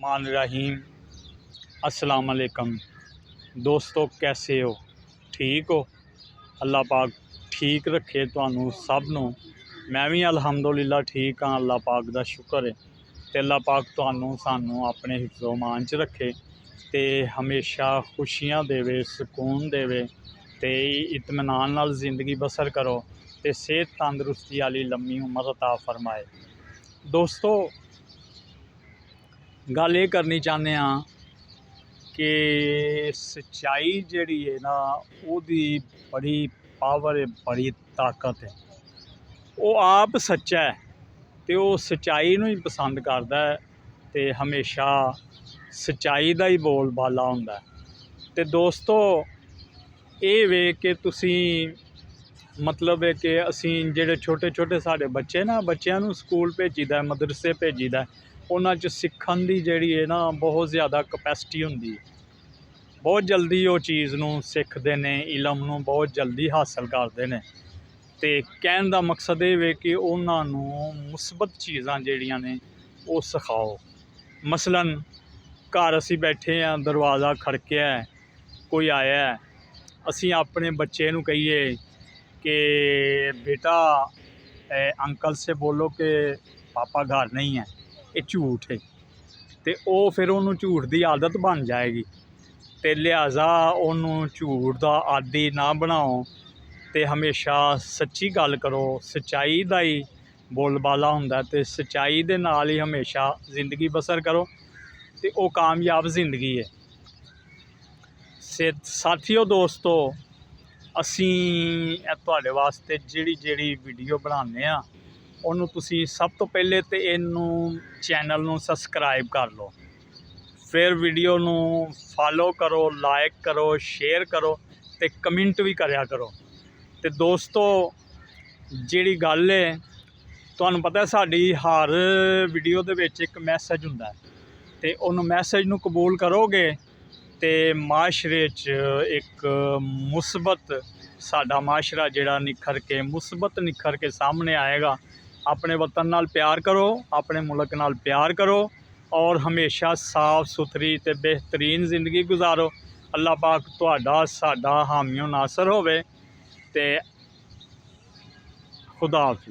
मान रहीम। अस्सलाम वालेकुम दोस्तों, कैसे हो? ठीक हो? अल्लाह पाक ठीक रखे तुहानू सब नू। मैं भी अलहमदुलिल्लाह ठीक हाँ, अल्लाह पाक दा शुक्र है। तो अल्लाह पाक तुहानू सानू अपने हिफ्ज़ो मान च रखे ते हमेशा खुशियां देवे, सुकून देवे ते इत्मीनान नाल ज़िंदगी बसर करो ते सेहत तंदरुस्ती वाली लम्मी उम्र अता फरमाए। दोस्तों, गल ये करनी चाहते हाँ कि सच्चाई जिहड़ी है ना, उहदी बड़ी पावर है, बड़ी ताकत है। वो आप सच्चा है तो वो सच्चाई नूं ही पसंद करता है ते हमेशा सच्चाई दा ही बोल बाला हुंदा है। ते दोस्तों, ये वे कि तुसी मतलब है कि असी जिहड़े छोटे छोटे साडे बच्चे ना, बच्चों नूं स्कूल भेजीदा है, मदरसे भेजीदा है, उन्हां च सीखण दी जिहड़ी है ना बहुत ज़्यादा कैपेसिटी हुंदी है। बहुत जल्दी वो चीज़ नूं सिखदे ने, इलम नूं बहुत जल्दी हासिल करते हैं। तो कहण दा मकसद ये वे कि उन्हां नूं मुस्बत चीज़ां जिहड़ियां ने वो सिखाओ। मसलन घर असी बैठे हैं, दरवाज़ा खड़किया है, कोई आया है, असी अपने बच्चे नूं कहिए कि बेटा अंकल से बोलो कि पापा घर नहीं है, ये झूठ है। तो वो फिर उन्होंने झूठ की आदत बन जाएगी। तो लिहाजा उन्होंने झूठ का आदि ना बनाओ तो हमेशा सच्ची गल करो। सच्चाई का ही बोलबाला हुंदा है तो सच्चाई दे नाल ही हमेशा जिंदगी बसर करो तो वो कामयाब जिंदगी है। साथियों, दोस्तों, असी तुहाडे वास्ते जिहड़ी वीडियो बनाने आ उन्होंने तुसी सब तो पहले तो इनू चैनल नू सबसक्राइब कर लो, फिर वीडियो नू फॉलो करो, लाइक करो, शेयर करो तो कमेंट भी करया करो। तो दोस्तों, जिहड़ी गल है, तुहानू पता है साडी हर वीडियो दे विच एक मैसेज हुंदा है, तो उन मैसेज नू कबूल करोगे तो माशरे च एक मुस्बत साडा माशरा जिहड़ा निखर के मुस्बत निखर के सामने आएगा। अपने वतन नाल प्यार करो, अपने मुल्क नाल प्यार करो और हमेशा साफ सुथरी ते बेहतरीन जिंदगी गुजारो। अल्लाह पाक तुहाडा साडा हामियो नासर होवे ते खुदा हाफिज़।